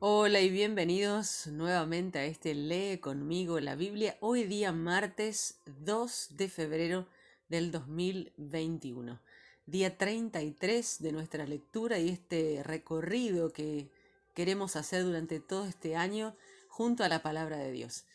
Hola y bienvenidos nuevamente a este Lee conmigo la Biblia. Hoy día martes 2 de febrero del 2021. Día 33 de nuestra lectura y este recorrido que queremos hacer durante todo este año junto a la palabra de Dios.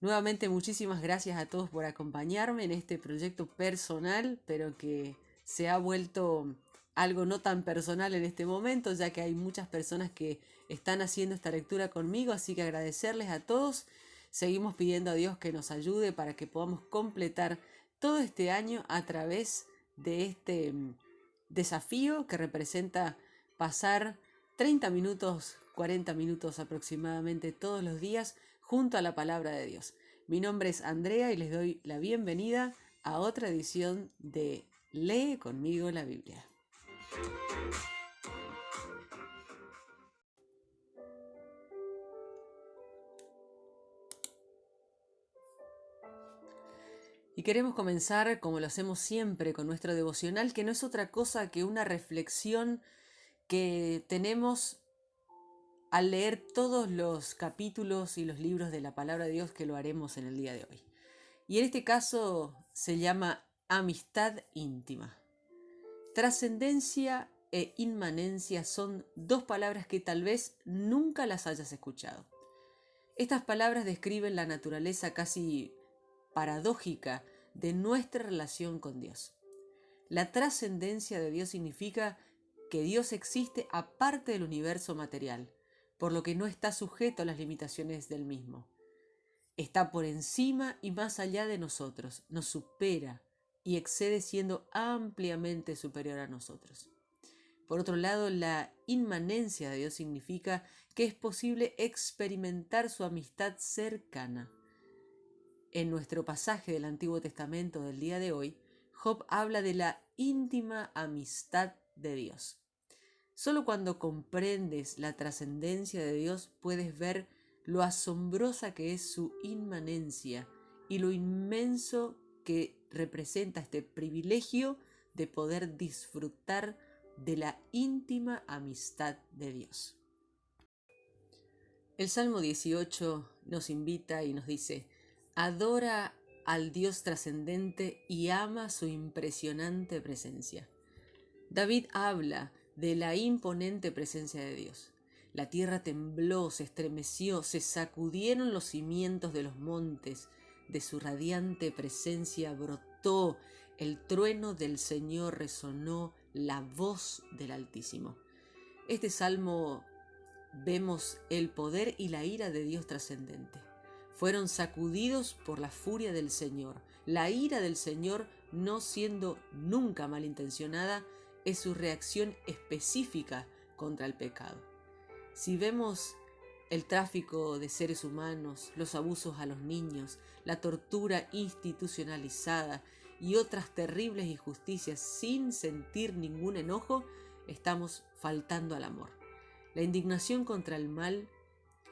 Nuevamente muchísimas gracias a todos por acompañarme en este proyecto personal, pero que se ha vuelto algo no tan personal en este momento, ya que hay muchas personas que están haciendo esta lectura conmigo, así que agradecerles a todos. Seguimos pidiendo a Dios que nos ayude para que podamos completar todo este año a través de este desafío que representa pasar 30 minutos, 40 minutos aproximadamente todos los días junto a la palabra de Dios. Mi nombre es Andrea y les doy la bienvenida a otra edición de Lee conmigo la Biblia. Y queremos comenzar, como lo hacemos siempre, con nuestro devocional, que no es otra cosa que una reflexión que tenemos al leer todos los capítulos y los libros de la palabra de Dios, que lo haremos en el día de hoy. Y en este caso se llama amistad íntima. Trascendencia e inmanencia son dos palabras que tal vez nunca las hayas escuchado. Estas palabras describen la naturaleza casi paradójica de nuestra relación con Dios. La trascendencia de Dios significa que Dios existe aparte del universo material, por lo que no está sujeto a las limitaciones del mismo. Está por encima y más allá de nosotros, nos supera y excede siendo ampliamente superior a nosotros. Por otro lado, la inmanencia de Dios significa que es posible experimentar su amistad cercana. En nuestro pasaje del Antiguo Testamento del día de hoy, Job habla de la íntima amistad de Dios. Solo cuando comprendes la trascendencia de Dios puedes ver lo asombrosa que es su inmanencia y lo inmenso que representa este privilegio de poder disfrutar de la íntima amistad de Dios. El Salmo 18 nos invita y nos dice: adora al Dios trascendente y ama su impresionante presencia. David habla de la imponente presencia de Dios. La tierra tembló, se estremeció, se sacudieron los cimientos de los montes. De su radiante presencia brotó el trueno del Señor, resonó la voz del Altísimo. Este salmo vemos el poder y la ira de Dios trascendente. Fueron sacudidos por la furia del Señor. La ira del Señor, no siendo nunca malintencionada, es su reacción específica contra el pecado. Si vemos el tráfico de seres humanos, los abusos a los niños, la tortura institucionalizada y otras terribles injusticias sin sentir ningún enojo, estamos faltando al amor. La indignación contra el mal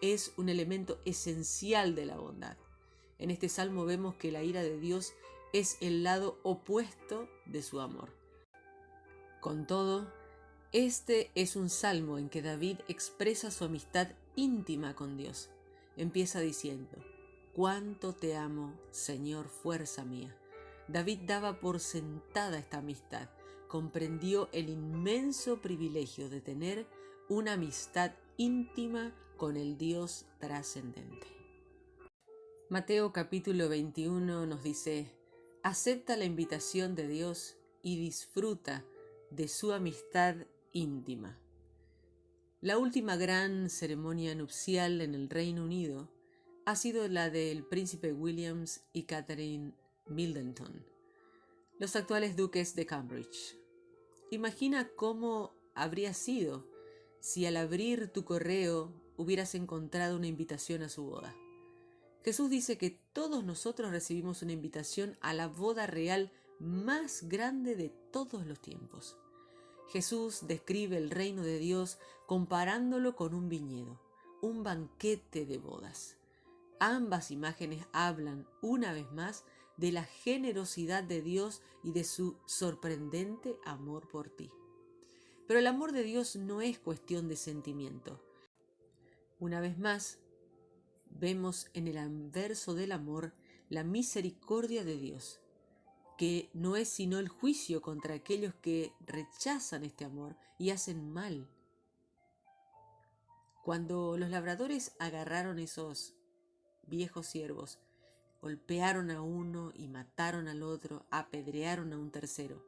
es un elemento esencial de la bondad. En este salmo vemos que la ira de Dios es el lado opuesto de su amor. Con todo, este es un salmo en que David expresa su amistad íntima con Dios. Empieza diciendo: «Cuánto te amo, Señor, fuerza mía». David daba por sentada esta amistad, comprendió el inmenso privilegio de tener una amistad íntima con el Dios trascendente. Mateo capítulo 21 nos dice: acepta la invitación de Dios y disfruta de su amistad íntima. La última gran ceremonia nupcial en el Reino Unido ha sido la del príncipe Williams y Catherine Middleton, los actuales duques de Cambridge. Imagina cómo habría sido si al abrir tu correo hubieras encontrado una invitación a su boda. Jesús dice que todos nosotros recibimos una invitación a la boda real más grande de todos los tiempos. Jesús describe el reino de Dios comparándolo con un viñedo, un banquete de bodas. Ambas imágenes hablan, una vez más, de la generosidad de Dios y de su sorprendente amor por ti. Pero el amor de Dios no es cuestión de sentimiento. Una vez más, vemos en el anverso del amor la misericordia de Dios, que no es sino el juicio contra aquellos que rechazan este amor y hacen mal. Cuando los labradores agarraron esos viejos siervos, golpearon a uno y mataron al otro, apedrearon a un tercero,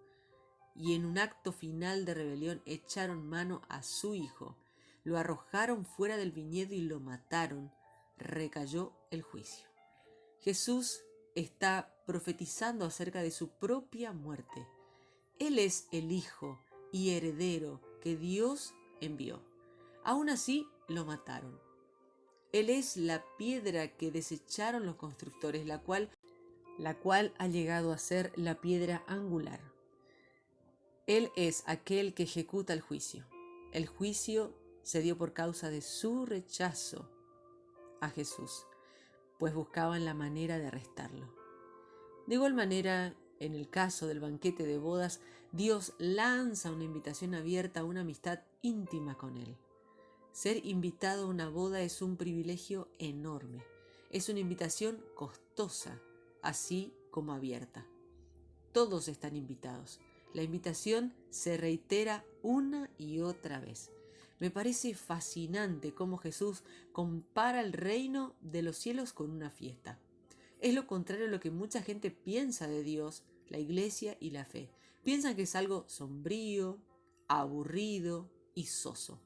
y en un acto final de rebelión echaron mano a su hijo, lo arrojaron fuera del viñedo y lo mataron, recayó el juicio. Jesús está profetizando acerca de su propia muerte. Él es el Hijo y heredero que Dios envió. Aún así, lo mataron. Él es la piedra que desecharon los constructores, la cual ha llegado a ser la piedra angular. Él es aquel que ejecuta el juicio. El juicio se dio por causa de su rechazo a Jesús, pues buscaban la manera de arrestarlo. De igual manera, en el caso del banquete de bodas, Dios lanza una invitación abierta a una amistad íntima con Él. Ser invitado a una boda es un privilegio enorme. Es una invitación costosa, así como abierta. Todos están invitados. La invitación se reitera una y otra vez. Me parece fascinante cómo Jesús compara el reino de los cielos con una fiesta. Es lo contrario a lo que mucha gente piensa de Dios, la iglesia y la fe. Piensan que es algo sombrío, aburrido y soso.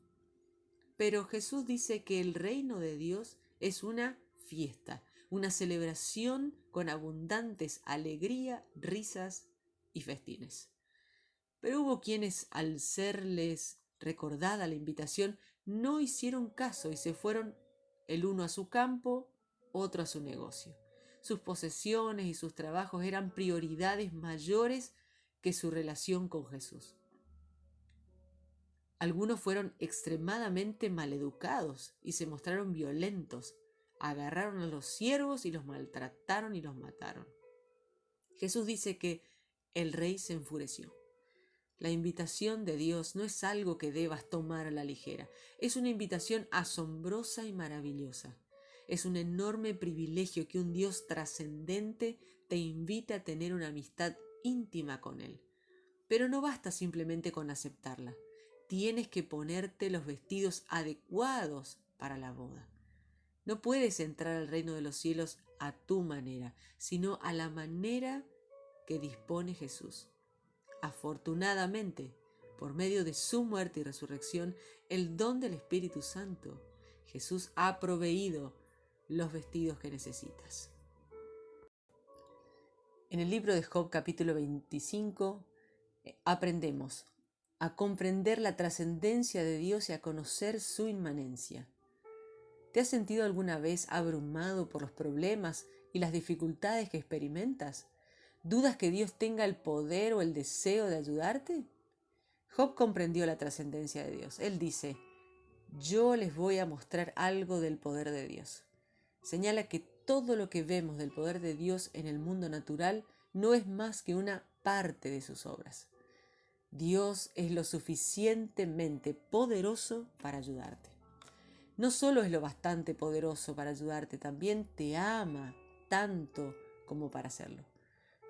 Pero Jesús dice que el reino de Dios es una fiesta, una celebración con abundantes alegría, risas y festines. Pero hubo quienes, al serles recordada la invitación, no hicieron caso y se fueron el uno a su campo, otro a su negocio. Sus posesiones y sus trabajos eran prioridades mayores que su relación con Jesús. Algunos fueron extremadamente maleducados y se mostraron violentos. Agarraron a los siervos y los maltrataron y los mataron. Jesús dice que el rey se enfureció. La invitación de Dios no es algo que debas tomar a la ligera. Es una invitación asombrosa y maravillosa. Es un enorme privilegio que un Dios trascendente te invite a tener una amistad íntima con Él. Pero no basta simplemente con aceptarla. Tienes que ponerte los vestidos adecuados para la boda. No puedes entrar al reino de los cielos a tu manera, sino a la manera que dispone Jesús. Afortunadamente, por medio de su muerte y resurrección, el don del Espíritu Santo, Jesús ha proveído los vestidos que necesitas. En el libro de Job, capítulo 25, aprendemos a comprender la trascendencia de Dios y a conocer su inmanencia. ¿Te has sentido alguna vez abrumado por los problemas y las dificultades que experimentas? ¿Dudas que Dios tenga el poder o el deseo de ayudarte? Job comprendió la trascendencia de Dios. Él dice: yo les voy a mostrar algo del poder de Dios. Señala que todo lo que vemos del poder de Dios en el mundo natural no es más que una parte de sus obras. Dios es lo suficientemente poderoso para ayudarte. No solo es lo bastante poderoso para ayudarte, también te ama tanto como para hacerlo.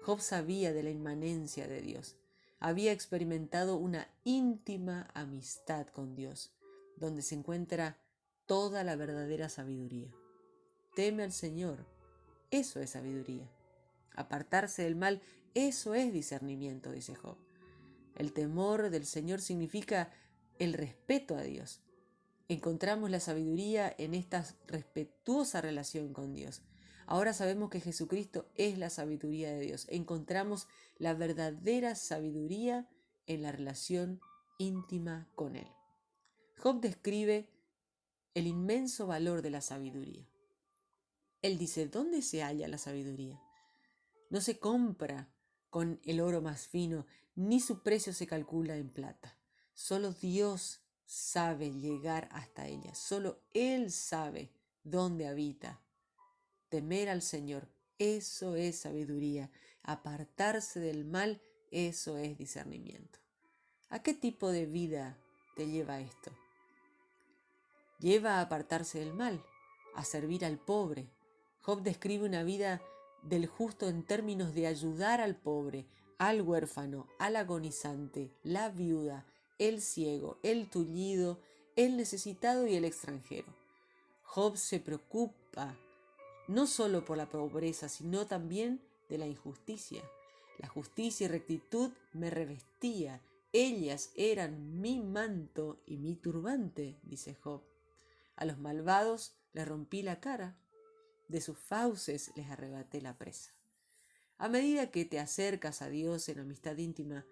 Job sabía de la inmanencia de Dios. Había experimentado una íntima amistad con Dios, donde se encuentra toda la verdadera sabiduría. Teme al Señor, eso es sabiduría. Apartarse del mal, eso es discernimiento, dice Job. El temor del Señor significa el respeto a Dios. Encontramos la sabiduría en esta respetuosa relación con Dios. Ahora sabemos que Jesucristo es la sabiduría de Dios. Encontramos la verdadera sabiduría en la relación íntima con Él. Job describe el inmenso valor de la sabiduría. Él dice: ¿dónde se halla la sabiduría? No se compra con el oro más fino, ni su precio se calcula en plata. Solo Dios sabe llegar hasta ella. Solo Él sabe dónde habita. Temer al Señor, eso es sabiduría. Apartarse del mal, eso es discernimiento. ¿A qué tipo de vida te lleva esto? lleva a apartarse del mal, a servir al pobre. Job describe una vida del justo en términos de ayudar al pobre, al huérfano, al agonizante, la viuda, el ciego, el tullido, el necesitado y el extranjero. Job se preocupa no solo por la pobreza, sino también de la injusticia. La justicia y rectitud me revestía, ellas eran mi manto y mi turbante, dice Job. A los malvados les rompí la cara, de sus fauces les arrebaté la presa. A medida que te acercas a Dios en amistad íntima,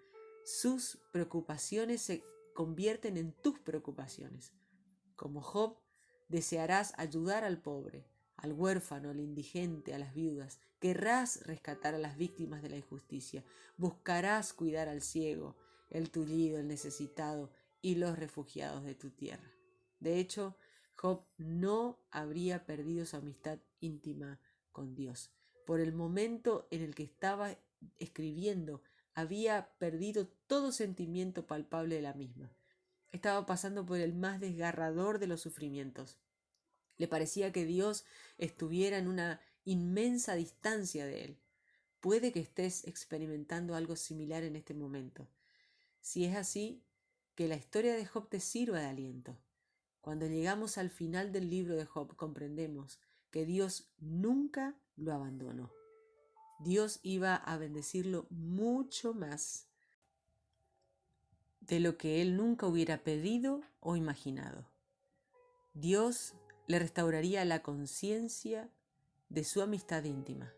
sus preocupaciones se convierten en tus preocupaciones. Como Job, desearás ayudar al pobre, al huérfano, al indigente, a las viudas. Querrás rescatar a las víctimas de la injusticia. Buscarás cuidar al ciego, el tullido, el necesitado y los refugiados de tu tierra. De hecho, Job no habría perdido su amistad íntima con Dios. Por el momento en el que estaba escribiendo, había perdido todo sentimiento palpable de la misma. Estaba pasando por el más desgarrador de los sufrimientos. Le parecía que Dios estuviera en una inmensa distancia de él. Puede que estés experimentando algo similar en este momento. Si es así, que la historia de Job te sirva de aliento. Cuando llegamos al final del libro de Job, comprendemos que Dios nunca lo abandonó. Dios iba a bendecirlo mucho más de lo que él nunca hubiera pedido o imaginado. Dios le restauraría la conciencia de su amistad íntima.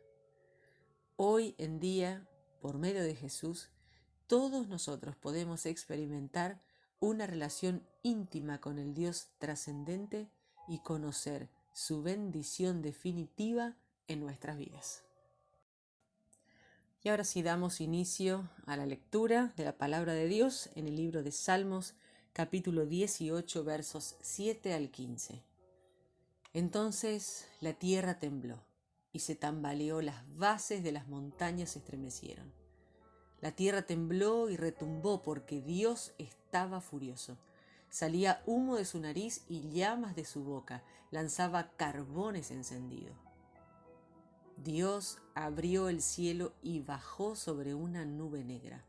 Hoy en día, por medio de Jesús, todos nosotros podemos experimentar una relación íntima con el Dios trascendente y conocer su bendición definitiva en nuestras vidas. Y ahora sí damos inicio a la lectura de la palabra de Dios en el libro de Salmos, capítulo 18, versos 7 al 15. Entonces la tierra tembló y se tambaleó, las bases de las montañas se estremecieron. La tierra tembló y retumbó porque Dios estaba furioso. Salía humo de su nariz y llamas de su boca, lanzaba carbones encendidos. Dios abrió el cielo y bajó sobre una nube negra.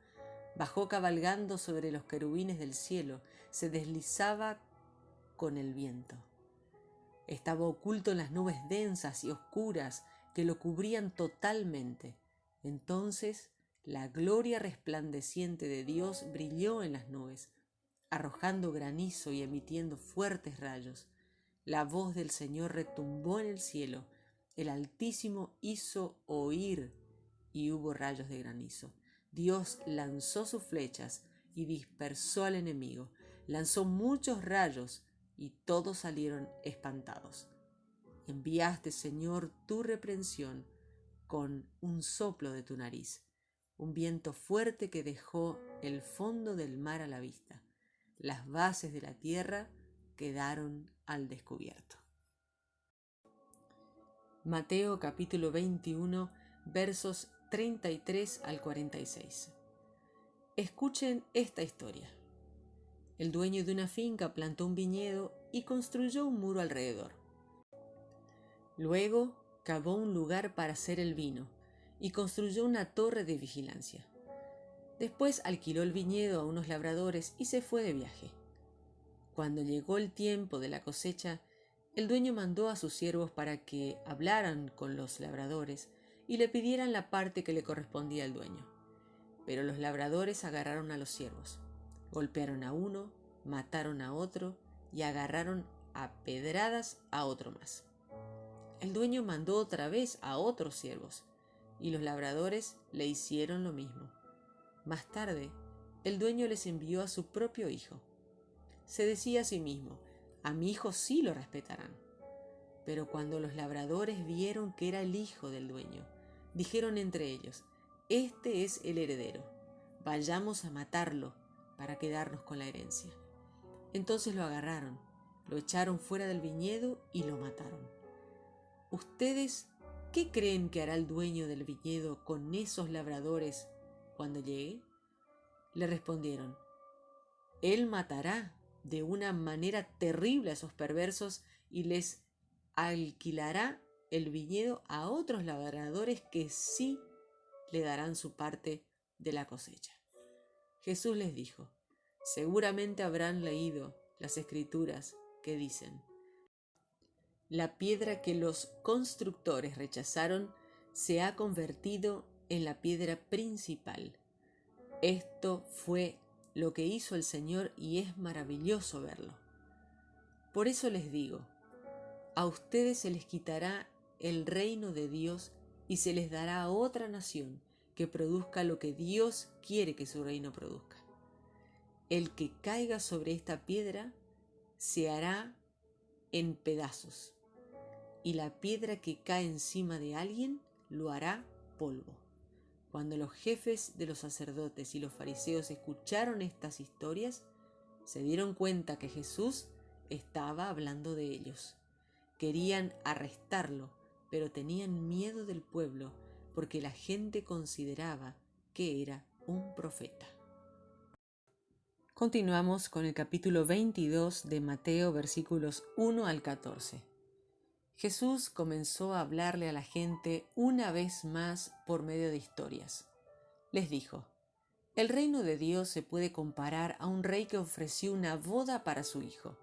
Bajó cabalgando sobre los querubines del cielo, se deslizaba con el viento. Estaba oculto en las nubes densas y oscuras que lo cubrían totalmente. Entonces la gloria resplandeciente de Dios brilló en las nubes, arrojando granizo y emitiendo fuertes rayos. La voz del Señor retumbó en el cielo, el Altísimo hizo oír y hubo rayos de granizo. Dios lanzó sus flechas y dispersó al enemigo, lanzó muchos rayos y todos salieron espantados. Enviaste, Señor, tu reprensión con un soplo de tu nariz, un viento fuerte que dejó el fondo del mar a la vista. Las bases de la tierra quedaron al descubierto. Mateo capítulo 21, versos 33 al 46. Escuchen esta historia. El dueño de una finca plantó un viñedo y construyó un muro alrededor. Luego cavó un lugar para hacer el vino y construyó una torre de vigilancia. Después alquiló el viñedo a unos labradores y se fue de viaje. Cuando llegó el tiempo de la cosecha, el dueño mandó a sus siervos para que hablaran con los labradores y le pidieran la parte que le correspondía al dueño. Pero los labradores agarraron a los siervos, golpearon a uno, mataron a otro y agarraron a pedradas a otro más. El dueño mandó otra vez a otros siervos y los labradores le hicieron lo mismo. Más tarde, el dueño les envió a su propio hijo. Se decía a sí mismo: a mi hijo sí lo respetarán. Pero cuando los labradores vieron que era el hijo del dueño, dijeron entre ellos: este es el heredero, vayamos a matarlo para quedarnos con la herencia. Entonces lo agarraron, lo echaron fuera del viñedo y lo mataron. ¿Ustedes qué creen que hará el dueño del viñedo con esos labradores cuando llegue? Le respondieron: él matará de una manera terrible a esos perversos y les alquilará el viñedo a otros labradores que sí le darán su parte de la cosecha. Jesús les dijo: seguramente habrán leído las escrituras que dicen: la piedra que los constructores rechazaron se ha convertido en la piedra principal. Esto fue lo que hizo el Señor y es maravilloso verlo. Por eso les digo, a ustedes se les quitará el reino de Dios y se les dará a otra nación que produzca lo que Dios quiere que su reino produzca. El que caiga sobre esta piedra se hará en pedazos, y la piedra que cae encima de alguien lo hará polvo. Cuando los jefes de los sacerdotes y los fariseos escucharon estas historias, se dieron cuenta que Jesús estaba hablando de ellos. Querían arrestarlo, pero tenían miedo del pueblo porque la gente consideraba que era un profeta. Continuamos con el capítulo 22 de Mateo, versículos 1 al 14. Jesús comenzó a hablarle a la gente una vez más por medio de historias. Les dijo: el reino de Dios se puede comparar a un rey que ofreció una boda para su hijo.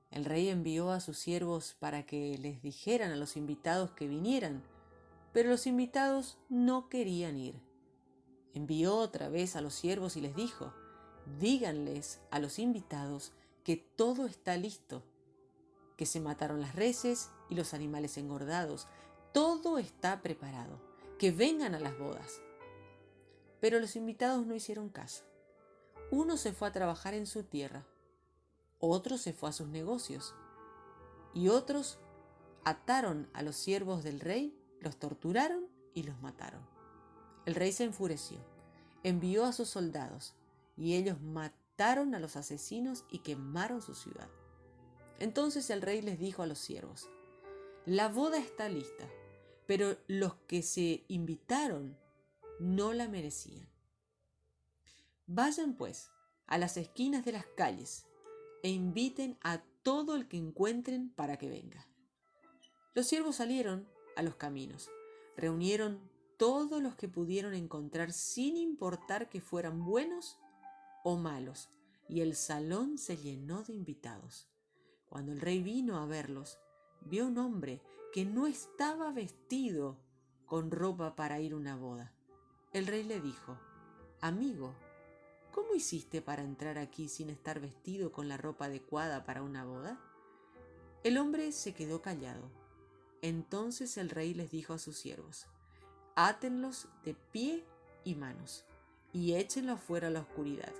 El rey envió a sus siervos para que les dijeran a los invitados que vinieran, pero los invitados no querían ir. Envió otra vez a los siervos y les dijo: díganles a los invitados que todo está listo, que se mataron las reses y los animales engordados. Todo está preparado, que vengan a las bodas. Pero los invitados no hicieron caso. Uno se fue a trabajar en su tierra, otro se fue a sus negocios, y otros ataron a los siervos del rey, los torturaron y los mataron. El rey se enfureció, envió a sus soldados, y ellos mataron a los asesinos y quemaron su ciudad. Entonces el rey les dijo a los siervos: la boda está lista, pero los que se invitaron no la merecían. Vayan pues a las esquinas de las calles e inviten a todo el que encuentren para que venga. Los siervos salieron a los caminos, reunieron todos los que pudieron encontrar sin importar que fueran buenos o malos, y el salón se llenó de invitados. Cuando el rey vino a verlos, vio un hombre que no estaba vestido con ropa para ir a una boda. El rey le dijo: amigo, ¿cómo hiciste para entrar aquí sin estar vestido con la ropa adecuada para una boda? El hombre se quedó callado. Entonces el rey les dijo a sus siervos: átenlos de pie y manos y échenlo afuera a la oscuridad.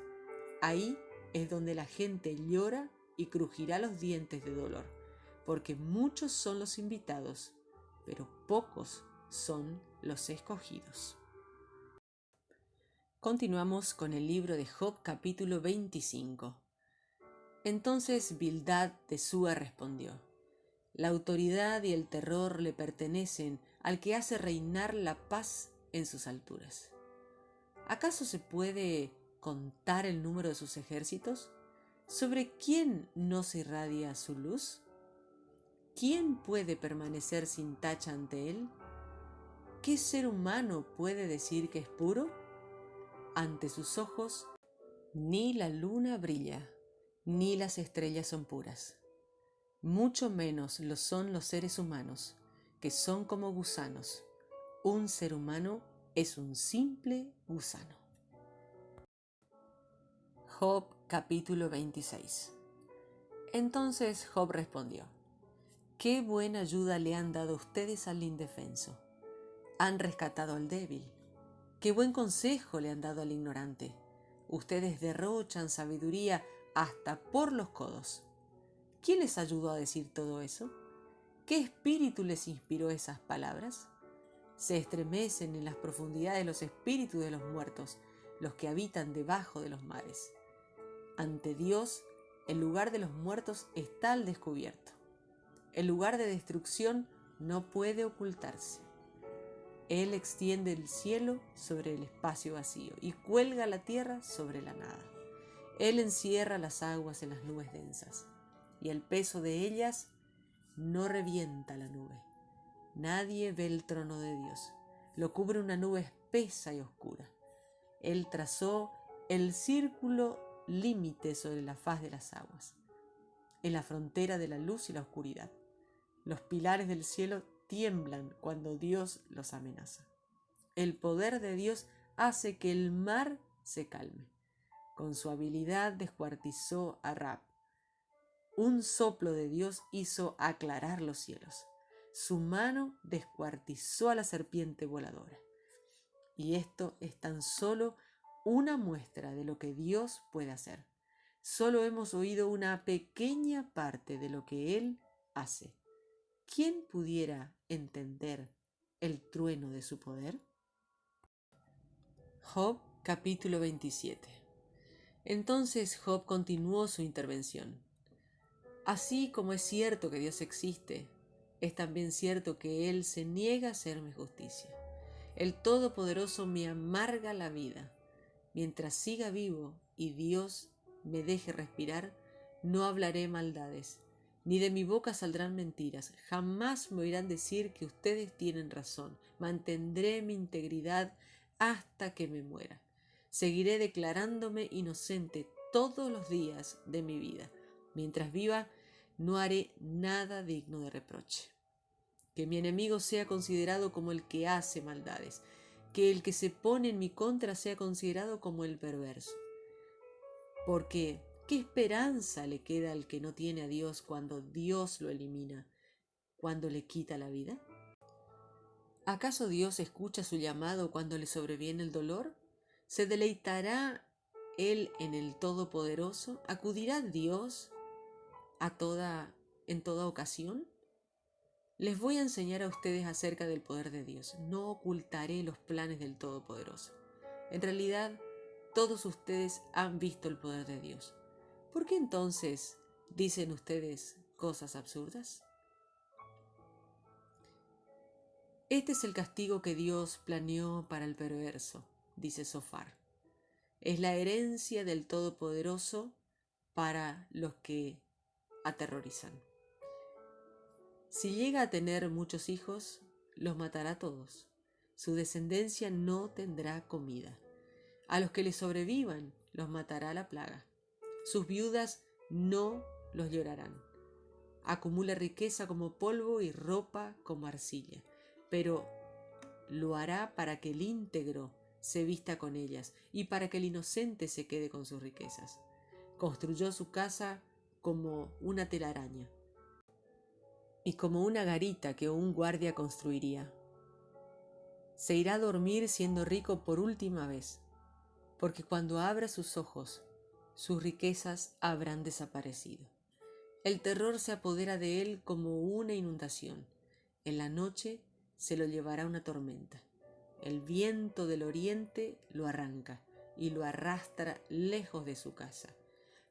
Ahí es donde la gente llora y crujirá los dientes de dolor, porque muchos son los invitados, pero pocos son los escogidos. Continuamos con el libro de Job, capítulo 25. Entonces Bildad de Súa respondió: la autoridad y el terror le pertenecen al que hace reinar la paz en sus alturas. ¿Acaso se puede contar el número de sus ejércitos? ¿Sobre quién no se irradia su luz? ¿Quién puede permanecer sin tacha ante él? ¿Qué ser humano puede decir que es puro? Ante sus ojos ni la luna brilla, ni las estrellas son puras. Mucho menos lo son los seres humanos, que son como gusanos. Un ser humano es un simple gusano. Job capítulo 26. Entonces Job respondió: qué buena ayuda le han dado ustedes al indefenso. Han rescatado al débil. Qué buen consejo le han dado al ignorante. Ustedes derrochan sabiduría hasta por los codos. ¿Quién les ayudó a decir todo eso? ¿Qué espíritu les inspiró esas palabras? Se estremecen en las profundidades los espíritus de los muertos, los que habitan debajo de los mares. Ante Dios, el lugar de los muertos está al descubierto. El lugar de destrucción no puede ocultarse. Él extiende el cielo sobre el espacio vacío y cuelga la tierra sobre la nada. Él encierra las aguas en las nubes densas, y el peso de ellas no revienta la nube. Nadie ve el trono de Dios. Lo cubre una nube espesa y oscura. Él trazó el círculo límite sobre la faz de las aguas, en la frontera de la luz y la oscuridad. Los pilares del cielo tiemblan cuando Dios los amenaza. El poder de Dios hace que el mar se calme. Con su habilidad descuartizó a Rab. Un soplo de Dios hizo aclarar los cielos. Su mano descuartizó a la serpiente voladora. Y esto es tan solo una muestra de lo que Dios puede hacer. Solo hemos oído una pequeña parte de lo que Él hace. ¿Quién pudiera entender el trueno de su poder? Job capítulo 27. Entonces Job continuó su intervención. Así como es cierto que Dios existe, es también cierto que Él se niega a hacerme justicia. El Todopoderoso me amarga la vida. Mientras siga vivo y Dios me deje respirar, no hablaré maldades, ni de mi boca saldrán mentiras. Jamás me oirán decir que ustedes tienen razón. Mantendré mi integridad hasta que me muera. Seguiré declarándome inocente todos los días de mi vida. Mientras viva, no haré nada digno de reproche. Que mi enemigo sea considerado como el que hace maldades. Que el que se pone en mi contra sea considerado como el perverso. Porque, ¿qué esperanza le queda al que no tiene a Dios cuando Dios lo elimina, cuando le quita la vida? ¿Acaso Dios escucha su llamado cuando le sobreviene el dolor? ¿Se deleitará Él en el Todopoderoso? ¿Acudirá Dios en toda ocasión? Les voy a enseñar a ustedes acerca del poder de Dios. No ocultaré los planes del Todopoderoso. En realidad, todos ustedes han visto el poder de Dios. ¿Por qué entonces dicen ustedes cosas absurdas? Este es el castigo que Dios planeó para el perverso, dice Sofar. Es la herencia del Todopoderoso para los que aterrorizan. Si llega a tener muchos hijos, los matará a todos. Su descendencia no tendrá comida. A los que le sobrevivan, los matará la plaga. Sus viudas no los llorarán. Acumula riqueza como polvo y ropa como arcilla, pero lo hará para que el íntegro se vista con ellas y para que el inocente se quede con sus riquezas. Construyó su casa como una telaraña y como una garita que un guardia construiría. Se irá a dormir siendo rico por última vez, porque cuando abra sus ojos, sus riquezas habrán desaparecido. El terror se apodera de él como una inundación. En la noche se lo llevará una tormenta. El viento del oriente lo arranca y lo arrastra lejos de su casa.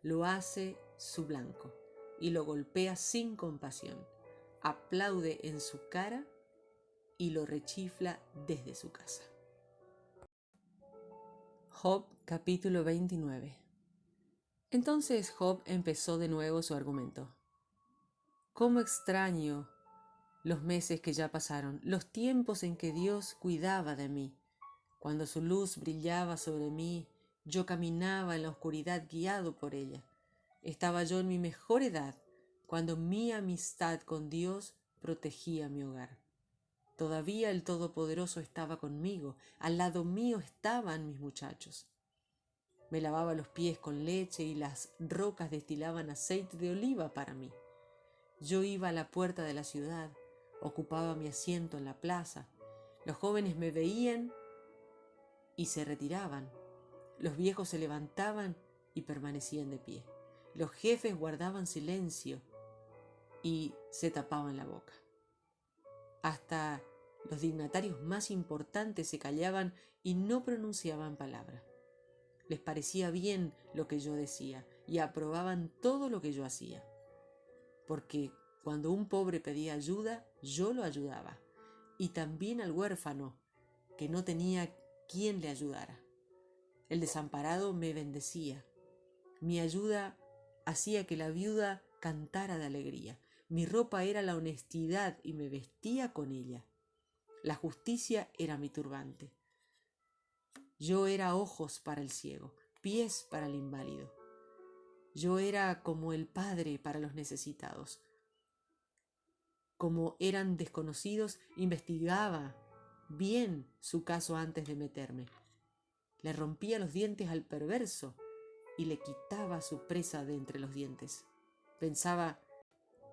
Lo hace su blanco y lo golpea sin compasión. Aplaude en su cara y lo rechifla desde su casa. Job capítulo 29. Entonces Job empezó de nuevo su argumento. ¿Cómo extraño los meses que ya pasaron, los tiempos en que Dios cuidaba de mí? Cuando su luz brillaba sobre mí, yo caminaba en la oscuridad guiado por ella. Estaba yo en mi mejor edad, cuando mi amistad con Dios protegía mi hogar. Todavía el Todopoderoso estaba conmigo, al lado mío estaban mis muchachos. Me lavaba los pies con leche y las rocas destilaban aceite de oliva para mí. Yo iba a la puerta de la ciudad, ocupaba mi asiento en la plaza. Los jóvenes me veían y se retiraban. Los viejos se levantaban y permanecían de pie. Los jefes guardaban silencio y se tapaban la boca. Hasta los dignatarios más importantes se callaban y no pronunciaban palabra. Les parecía bien lo que yo decía y aprobaban todo lo que yo hacía. Porque cuando un pobre pedía ayuda, yo lo ayudaba. Y también al huérfano, que no tenía quien le ayudara. El desamparado me bendecía. Mi ayuda hacía que la viuda cantara de alegría. Mi ropa era la honestidad y me vestía con ella. La justicia era mi turbante. Yo era ojos para el ciego, pies para el inválido. Yo era como el padre para los necesitados. Como eran desconocidos, investigaba bien su caso antes de meterme. Le rompía los dientes al perverso y le quitaba su presa de entre los dientes. Pensaba,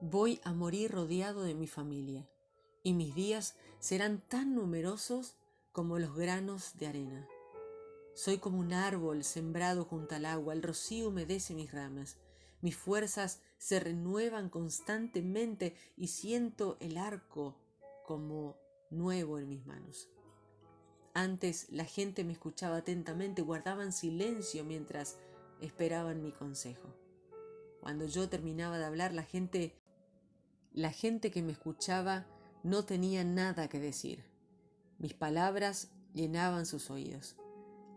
voy a morir rodeado de mi familia, y mis días serán tan numerosos como los granos de arena. Soy como un árbol sembrado junto al agua, el rocío humedece mis ramas. Mis fuerzas se renuevan constantemente y siento el arco como nuevo en mis manos. Antes la gente me escuchaba atentamente, guardaban silencio mientras esperaban mi consejo. Cuando yo terminaba de hablar, la gente que me escuchaba no tenía nada que decir. Mis palabras llenaban sus oídos.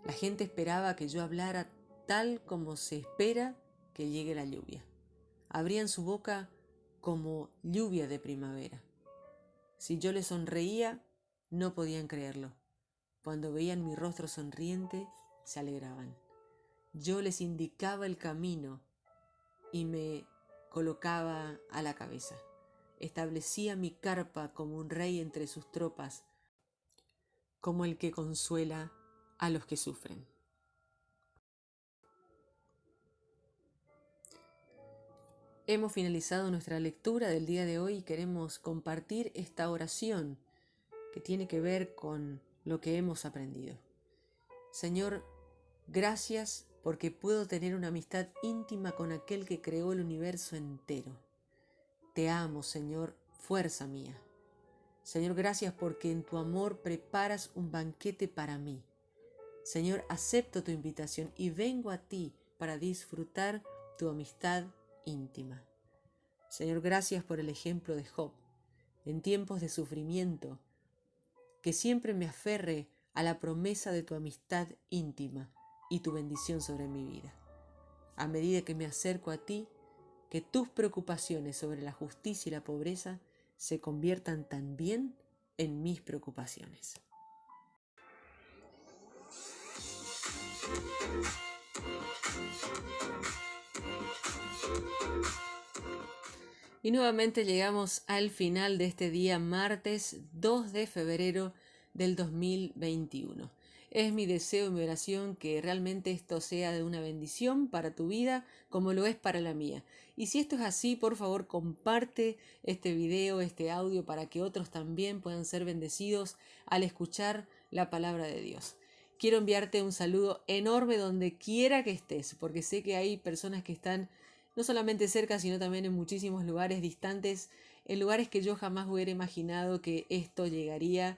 La gente esperaba que yo hablara tal como se espera que llegue la lluvia. Abrían su boca como lluvia de primavera. Si yo les sonreía, no podían creerlo. Cuando veían mi rostro sonriente, se alegraban. Yo les indicaba el camino y me colocaba a la cabeza. Establecía mi carpa como un rey entre sus tropas, como el que consuela a los que sufren. Hemos finalizado nuestra lectura del día de hoy y queremos compartir esta oración que tiene que ver con lo que hemos aprendido. Señor, gracias porque puedo tener una amistad íntima con aquel que creó el universo entero. Te amo, Señor, fuerza mía. Señor, gracias porque en tu amor preparas un banquete para mí. Señor, acepto tu invitación y vengo a ti para disfrutar tu amistad íntima. Señor, gracias por el ejemplo de Job. En tiempos de sufrimiento, que siempre me aferre a la promesa de tu amistad íntima y tu bendición sobre mi vida. A medida que me acerco a ti, que tus preocupaciones sobre la justicia y la pobreza se conviertan también en mis preocupaciones. Y nuevamente llegamos al final de este día, martes 2 de febrero del 2021. Es mi deseo y mi oración que realmente esto sea de una bendición para tu vida como lo es para la mía. Y si esto es así, por favor comparte este video, este audio, para que otros también puedan ser bendecidos al escuchar la palabra de Dios. Quiero enviarte un saludo enorme donde quiera que estés, porque sé que hay personas que están no solamente cerca, sino también en muchísimos lugares distantes, en lugares que yo jamás hubiera imaginado que esto llegaría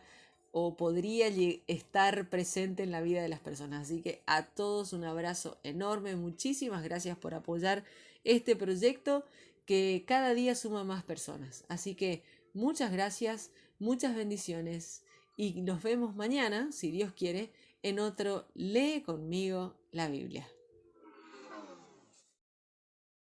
o podría estar presente en la vida de las personas. Así que a todos un abrazo enorme, muchísimas gracias por apoyar este proyecto que cada día suma más personas. Así que muchas gracias, muchas bendiciones y nos vemos mañana, si Dios quiere, en otro Lee conmigo la Biblia.